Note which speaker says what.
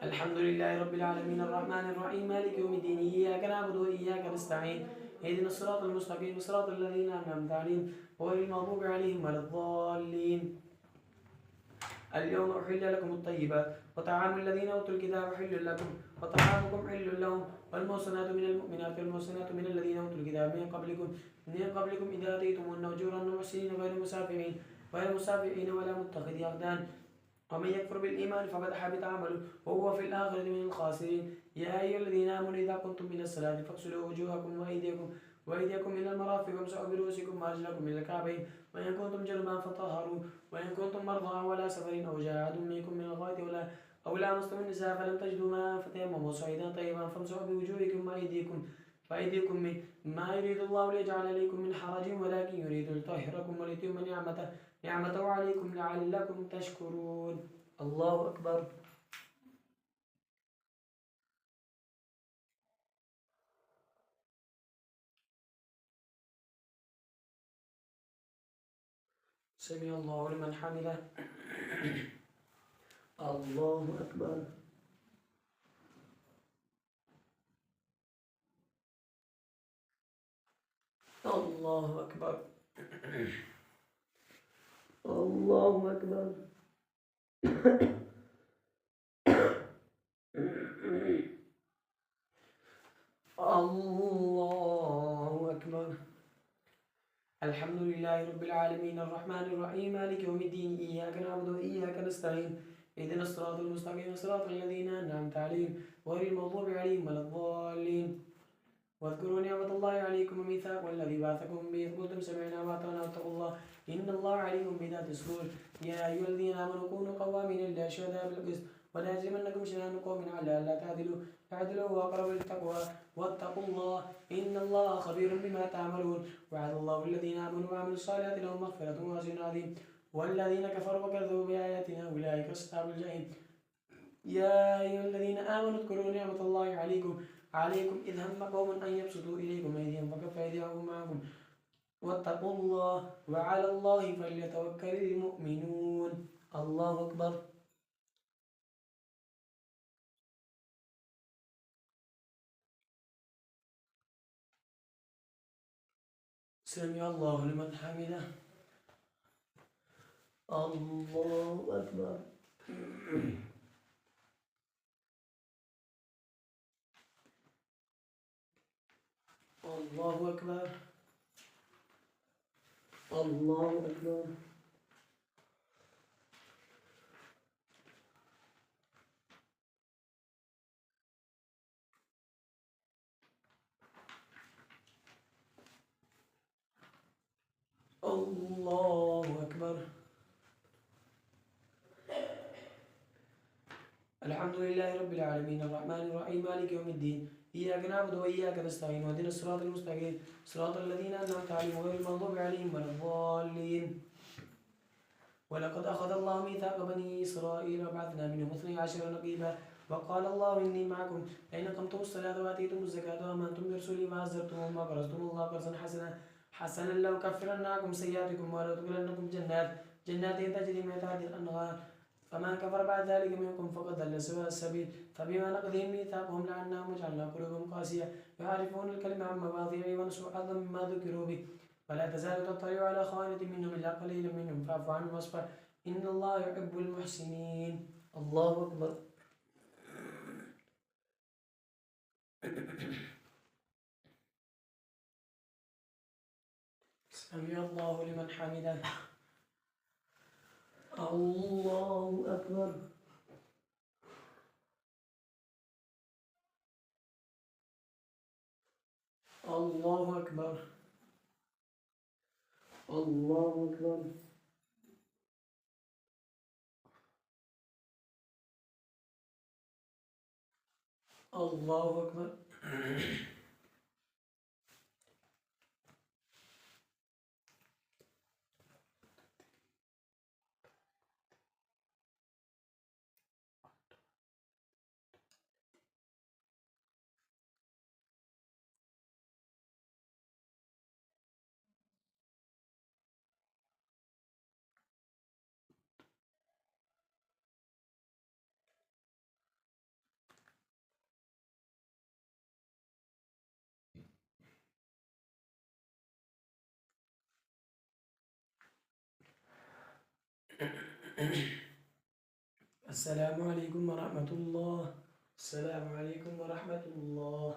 Speaker 1: الحمد لله رب العالمين الرحمن الرحيم مالك يوم الدين إياك نعبد وإياك نستعين اهدنا الصراط المستقيم صراط الذين أنعمت عليهم غير المغضوب عليهم ولا الضالين. اليوم أحل لكم الطيبات وطعام الذين أوتوا الكتاب حل لكم وطعامكم حل لهم والمحصنات من المؤمنات والمحصنات من الذين أوتوا الكتاب من قبلكم إذا آتيتموهن أجورا محسنين غير مسافحين ولا متخذي أخدان ومن يكفر بالإيمان فقد حبط عمله وهو في الآخرة من الخاسرين. يا أيها الذين آمنوا إذا قمتم إلى الصلاة فاغسلوا وجوهكم وأيديكم إلى المرافق وامسحوا برؤوسكم وأرجلكم إلى الكعبين وإن كنتم جنبا فطهروا وإن كنتم مرضى ولا سفر أو جاء أحد منكم من الغائط أو لامستم النساء فلم تجدوا ماء فتيمموا صعيدا طيبا فامسحوا بوجوهكم وأيديكم ما يريد الله ليجعل عليكم من حرج ولكن يريد ليطهركم وليتم نعمته عليكم لعلكم تشكرون. الله أكبر. سمع الله لمن حمده. الله أكبر. الله أكبر. الله أكبر. الله أكبر. الحمد لله رب العالمين الرحمن الرحيم مالك يوم الدين إياك نعبد وإياك نستعين اهدنا الصراط المستقيم صراط الذين أنعمت عليهم غير المغضوب عليهم ولا الضالين. واذكروا نعمة الله عليكم وميثاقه الذي بعثكم به إذ قلتم سمعنا وأطعنا واتقوا الله إن الله عليم بذات الصدور. يا أيها الذين آمنوا كونوا قوامين لله شهداء بالقسط ولا يجرمنكم شنآن قوم على ألا تعدلوا هو أقرب للتقوى واتقوا الله إن الله خبير بما تعملون. وعد الله الذين آمنوا وعملوا الصالحات لهم مغفرة وأجر عظيم والذين كفروا وكذبوا بآياتنا أولئك أصحاب الجحيم. يا أيها الذين آمنوا اذكروا نعمة الله عليكم إذ هم قوم أن يبسطوا إليكم أيديهم فكف أيديهم معكم واتقوا الله وعلى الله فليتوكل المؤمنون. الله أكبر. سمع الله لمن حمده. الله أكبر. الله أكبر. الله أكبر. الله أكبر. الحمد لله رب العالمين الرحمن الرحيم مالك يوم الدين إياك نعبد وإياك نستعين واهدنا الصراط المستقيم صراط الذين أنعمت عليهم غير المغضوب عليهم ولا الضالين. ولقد أخذ الله ميثاق بني إسرائيل وبعثنا منهم 12 نقيبا وقال الله إني معكم لئن أقمتم الصلاة وآتيتم الزكاة وآمنتم برسلي وعزرتموهم وقرضتم الله قرضا حسنا لأكفرن عنكم سيئاتكم ولأدخلنكم جنات تجري من تحتها الأنهار فمن كفر بعد ذلك منكم فقد ضل سواء السبيل. فبما نقضهم ميثاقهم لعناهم وجعلنا قلوبهم قاسية يعرفون الكلمة عن مواضعه ونسوا حظا مما ذكروا به ولا تزال تطلع على خائنة منهم إلا قليلا منهم فاعف عنهم واصفح إن الله يحب المحسنين. الله أكبر. سمع الله لمن حمده. الله أكبر. الله أكبر. الله أكبر. الله أكبر. السلام عليكم ورحمة الله. السلام عليكم ورحمة الله.